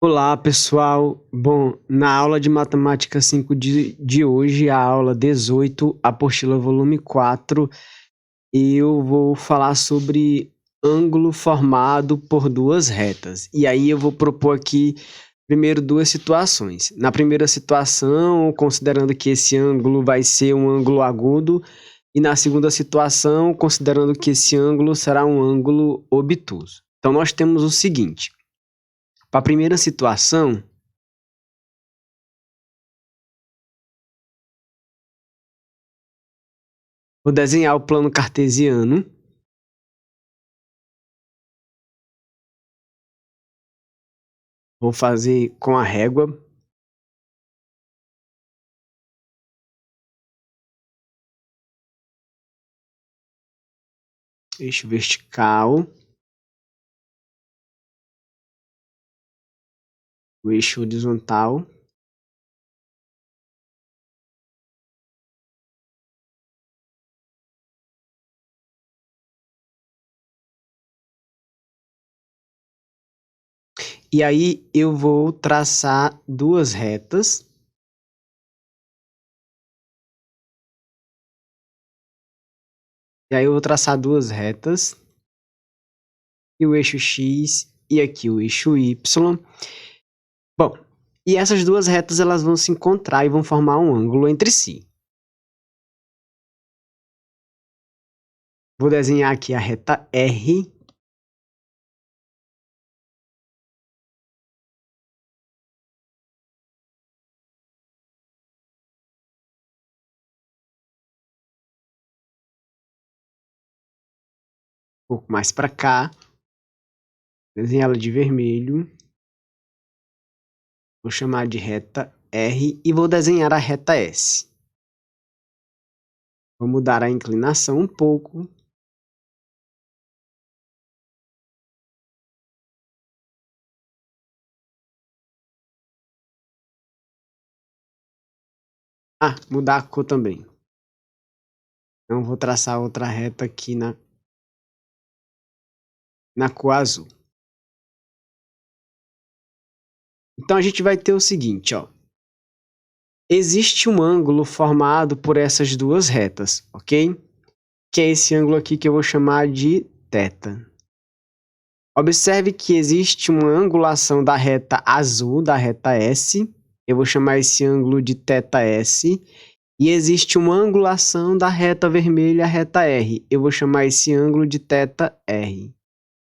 Olá, pessoal. Bom, na aula de Matemática 5 de hoje, a aula 18, apostila volume 4, eu vou falar sobre ângulo formado por duas retas. E aí eu vou propor aqui, primeiro, duas situações. Na primeira situação, considerando que esse ângulo vai ser um ângulo agudo, e na segunda situação, considerando que esse ângulo será um ângulo obtuso. Então, nós temos o seguinte. Para a primeira situação, vou desenhar o plano cartesiano. Vou fazer com a régua. Eixo vertical. O eixo horizontal. E aí eu vou traçar duas retas. E aí eu vou traçar duas retas. E o eixo X e aqui o eixo Y. Bom, e essas duas retas elas vão se encontrar e vão formar um ângulo entre si. Vou desenhar aqui a reta R. Um pouco mais para cá. Desenhar ela de vermelho. Vou chamar de reta R e vou desenhar a reta S. Vou mudar a inclinação um pouco. Mudar a cor também. Então, vou traçar outra reta aqui na cor azul. Então, a gente vai ter o seguinte, ó. Existe um ângulo formado por essas duas retas, ok? Que é esse ângulo aqui que eu vou chamar de θ. Observe que existe uma angulação da reta azul, da reta S. Eu vou chamar esse ângulo de θS. E existe uma angulação da reta vermelha, a reta R. Eu vou chamar esse ângulo de θR.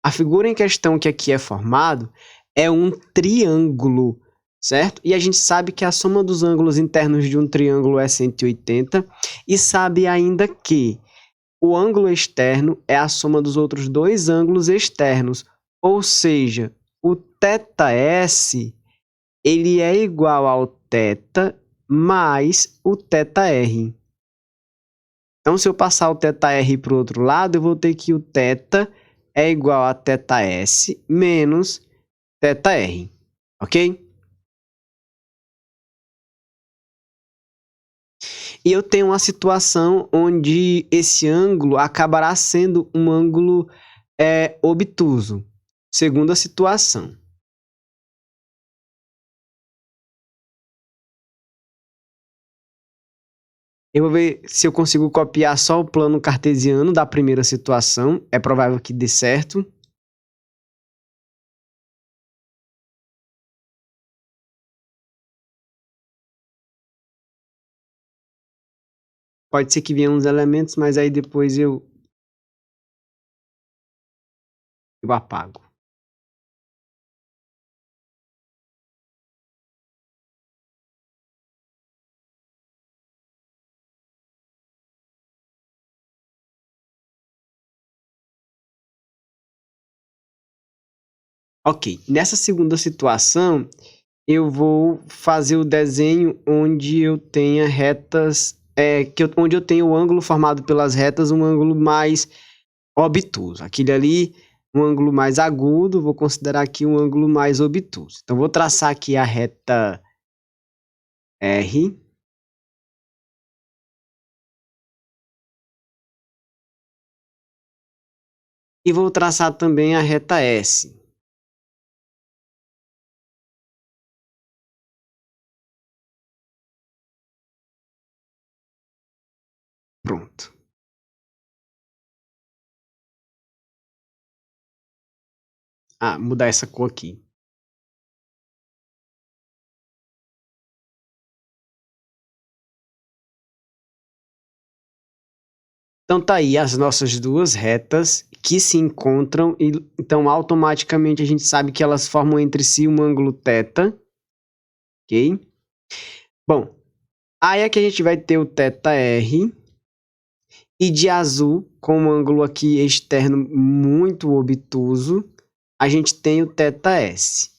A figura em questão que aqui é formado é um triângulo, certo? E a gente sabe que a soma dos ângulos internos de um triângulo é 180 e sabe ainda que o ângulo externo é a soma dos outros dois ângulos externos, ou seja, o θS ele é igual ao θ mais o θR. Então, se eu passar o θR para o outro lado, eu vou ter que o θ é igual a θS menos θR, ok? E eu tenho uma situação onde esse ângulo acabará sendo um ângulo obtuso. Segunda situação. Eu vou ver se eu consigo copiar só o plano cartesiano da primeira situação. É provável que dê certo. Pode ser que venham uns elementos, mas aí depois eu apago. Ok, nessa segunda situação, eu vou fazer o desenho onde eu tenha retas, onde eu tenho o ângulo formado pelas retas, um ângulo mais obtuso. Aquele ali, um ângulo mais agudo, vou considerar aqui um ângulo mais obtuso. Então, vou traçar aqui a reta R. E vou traçar também a reta S. mudar essa cor aqui. Então tá aí as nossas duas retas que se encontram e então automaticamente a gente sabe que elas formam entre si um ângulo θ, ok? Bom, aí aqui a gente vai ter o θr e de azul com um ângulo aqui externo muito obtuso, a gente tem o θs,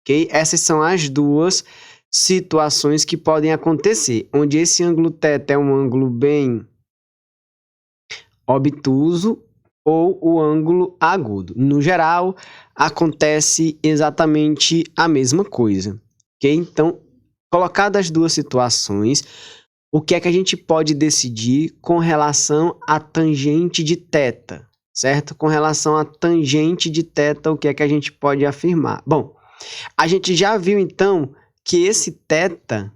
ok? Essas são as duas situações que podem acontecer, onde esse ângulo θ é um ângulo bem obtuso ou o ângulo agudo. No geral, acontece exatamente a mesma coisa, ok? Então, colocadas as duas situações, o que é que a gente pode decidir com relação à tangente de θ, certo? Com relação à tangente de θ, o que é que a gente pode afirmar? Bom, a gente já viu então que esse θ,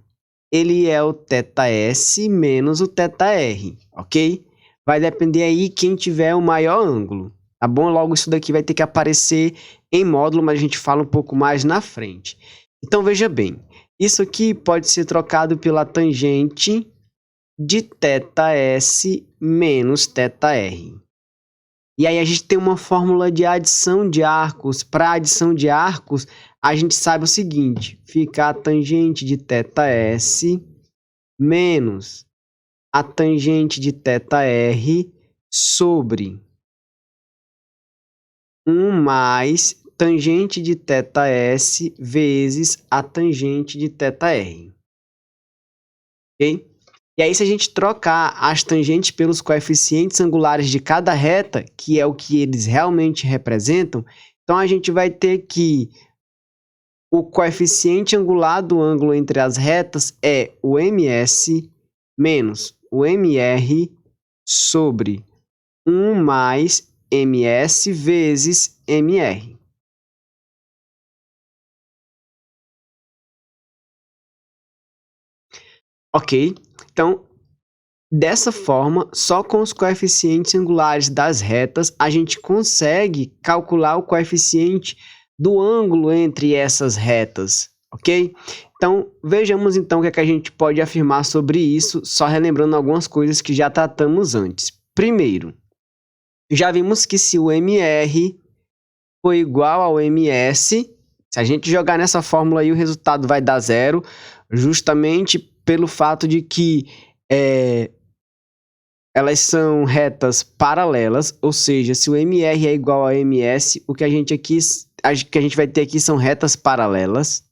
ele é o θs menos o θr, ok? Vai depender aí quem tiver o maior ângulo, tá bom? Logo isso daqui vai ter que aparecer em módulo, mas a gente fala um pouco mais na frente. Então veja bem, isso aqui pode ser trocado pela tangente de θs menos θr. E aí a gente tem uma fórmula de adição de arcos. Para adição de arcos, a gente sabe o seguinte, fica a tangente de θs menos a tangente de θr sobre 1 mais tangente de θs vezes a tangente de θr. Ok? E aí, se a gente trocar as tangentes pelos coeficientes angulares de cada reta, que é o que eles realmente representam, então a gente vai ter que o coeficiente angular do ângulo entre as retas é o ms menos o mr sobre 1 mais ms vezes mr. Ok? Então, dessa forma, só com os coeficientes angulares das retas, a gente consegue calcular o coeficiente do ângulo entre essas retas, ok? Então, vejamos então o que é que a gente pode afirmar sobre isso, só relembrando algumas coisas que já tratamos antes. Primeiro, já vimos que se o MR for igual ao MS, se a gente jogar nessa fórmula aí, o resultado vai dar zero, justamente pelo fato de que elas são retas paralelas, ou seja, se o MR é igual ao MS, o que a gente vai ter aqui são retas paralelas.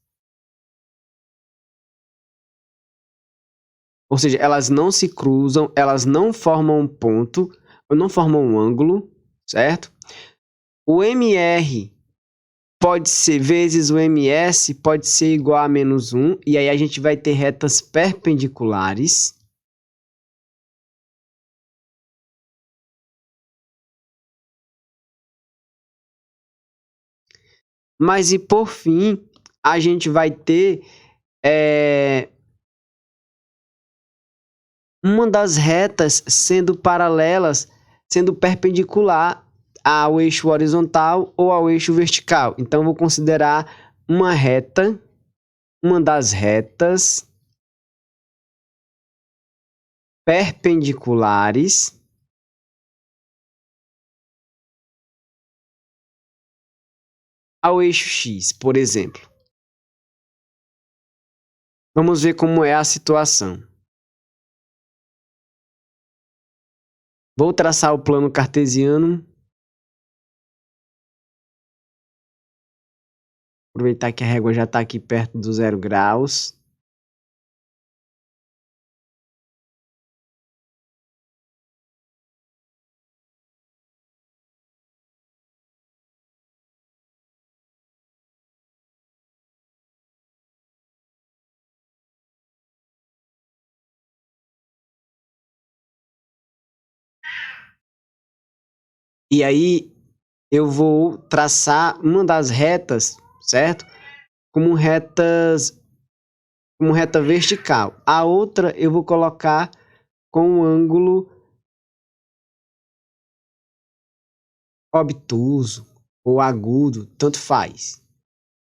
Ou seja, elas não se cruzam, elas não formam um ponto, ou não formam um ângulo, certo? O MR pode ser vezes o MS, pode ser igual a menos 1, e aí a gente vai ter retas perpendiculares. Mas e por fim, a gente vai ter uma das retas sendo paralelas, sendo perpendicular ao eixo horizontal ou ao eixo vertical. Então, vou considerar uma das retas perpendiculares ao eixo X, por exemplo. Vamos ver como é a situação. Vou traçar o plano cartesiano. Aproveitar que a régua já está aqui perto do 0 graus. E aí eu vou traçar uma das retas, certo? Como reta vertical. A outra eu vou colocar com um ângulo obtuso ou agudo, tanto faz.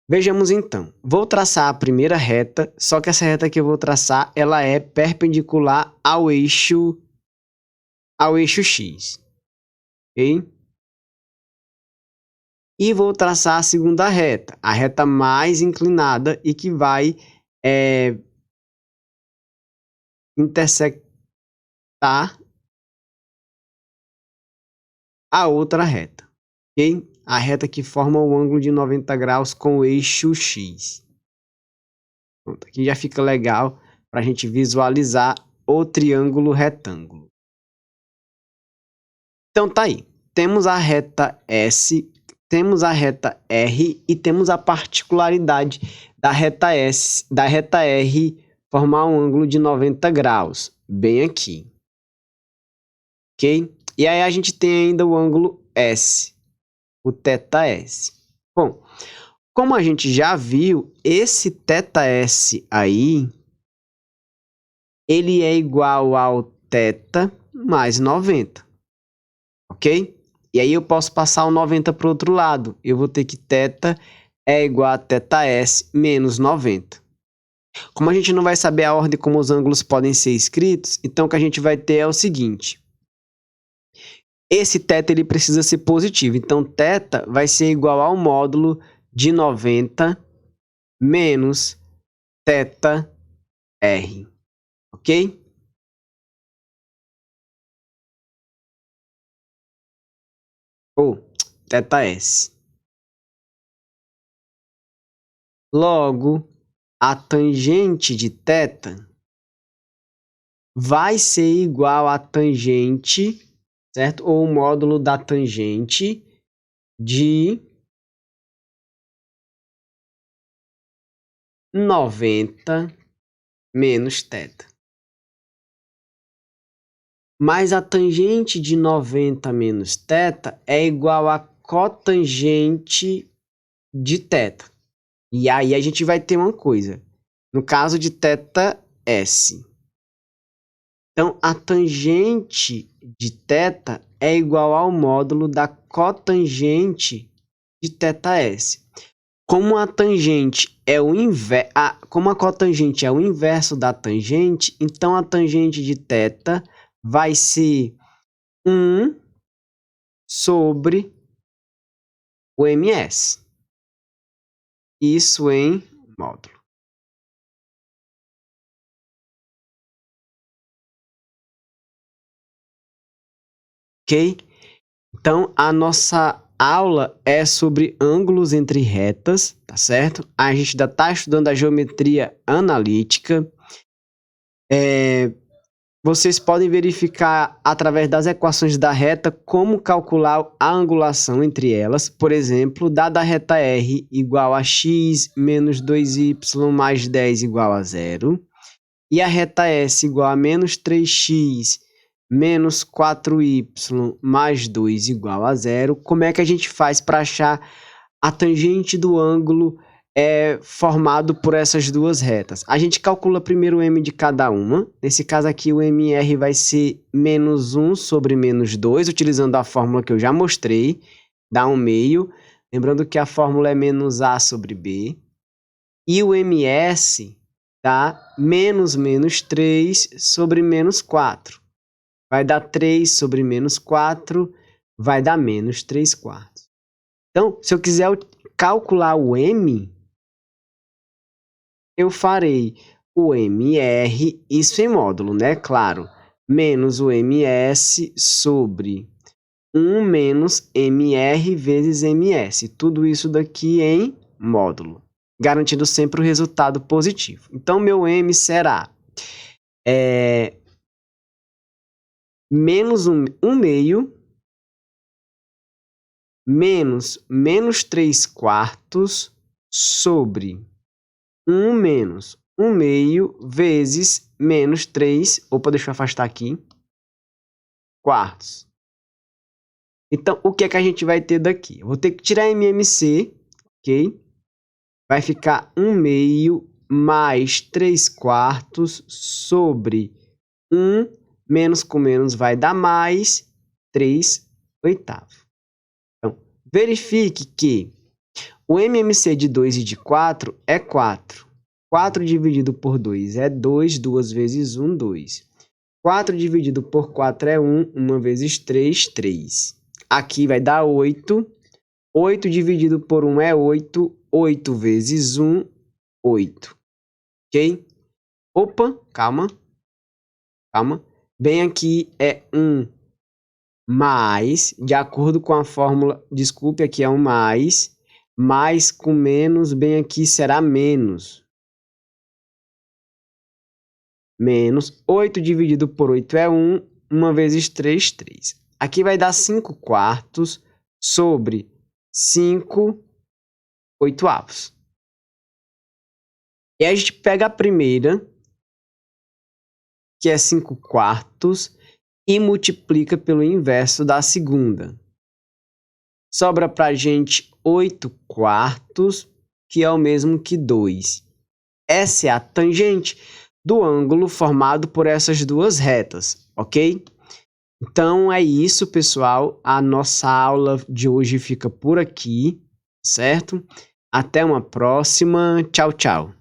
Vejamos então. Vou traçar a primeira reta, só que essa reta que eu vou traçar, ela é perpendicular ao eixo X. Ok? E vou traçar a segunda reta, a reta mais inclinada e que vai intersectar a outra reta, ok? A reta que forma o ângulo de 90 graus com o eixo X. Pronto, aqui já fica legal para a gente visualizar o triângulo retângulo. Então tá aí, temos a reta S, temos a reta R e temos a particularidade da reta R formar um ângulo de 90 graus, bem aqui. Ok? E aí a gente tem ainda o ângulo S, o θS. Bom, como a gente já viu, esse θS aí, ele é igual ao θ mais 90, ok? E aí eu posso passar o 90 para o outro lado. Eu vou ter que θ é igual a θS menos 90. Como a gente não vai saber a ordem como os ângulos podem ser escritos, então o que a gente vai ter é o seguinte. Esse θ ele precisa ser positivo, então θ vai ser igual ao módulo de 90 menos θr, ok? Ou θs. Logo, a tangente de θ vai ser igual à tangente, certo? Ou o módulo da tangente de 90 menos θ. Mas a tangente de 90 menos θ é igual a cotangente de θ. E aí a gente vai ter uma coisa. No caso de θs. Então, a tangente de θ é igual ao módulo da cotangente de θs. Como a tangente é como a cotangente é o inverso da tangente, então a tangente de θ vai ser 1 sobre o ms. Isso em módulo. Ok? Então, a nossa aula é sobre ângulos entre retas, tá certo? A gente ainda está estudando a geometria analítica. Vocês podem verificar através das equações da reta como calcular a angulação entre elas. Por exemplo, dada a reta R igual a x menos 2y mais 10 igual a 0 e a reta S igual a menos 3x menos 4y mais 2 igual a 0, como é que a gente faz para achar a tangente do ângulo formado por essas duas retas? A gente calcula primeiro o m de cada uma. Nesse caso aqui, o mr vai ser menos 1 sobre menos 2, utilizando a fórmula que eu já mostrei, dá 1/2. Lembrando que a fórmula é menos a sobre b. E o ms dá menos 3 sobre menos 4. Vai dar 3 sobre menos 4, vai dar menos 3/4. Então, se eu quiser calcular o m, eu farei o mr, isso em módulo, né? Claro, menos o ms sobre 1 menos mr vezes ms. Tudo isso daqui em módulo, garantindo sempre o resultado positivo. Então, meu m será menos 1/2 menos menos 3/4 sobre 1 menos 1/2 vezes menos 3, opa, deixa eu afastar aqui, quartos. Então, o que é que a gente vai ter daqui? Eu vou ter que tirar MMC, ok? Vai ficar 1/2 mais 3/4 sobre 1 menos com menos vai dar mais 3/8. Então, Verifique que o MMC de 2 e de 4 é 4. 4 dividido por 2 é 2, 2 vezes 1, 2. 4 dividido por 4 é 1, 1 vezes 3, 3. Aqui vai dar 8. 8 dividido por 1 é 8. 8 vezes 1, 8. Ok? Opa, calma. Calma. Bem aqui é 1 mais, de acordo com a fórmula, desculpe, aqui é um mais com menos, bem aqui será menos. Menos 8 dividido por 8 é 1, 1 vezes 3, 3. Aqui vai dar 5 quartos sobre 5 oitavos. E aí a gente pega a primeira, que é 5 quartos, e multiplica pelo inverso da segunda. Sobra para a gente 8 quartos, que é o mesmo que 2. Essa é a tangente do ângulo formado por essas duas retas, ok? Então é isso, pessoal. A nossa aula de hoje fica por aqui, certo? Até uma próxima. Tchau, tchau.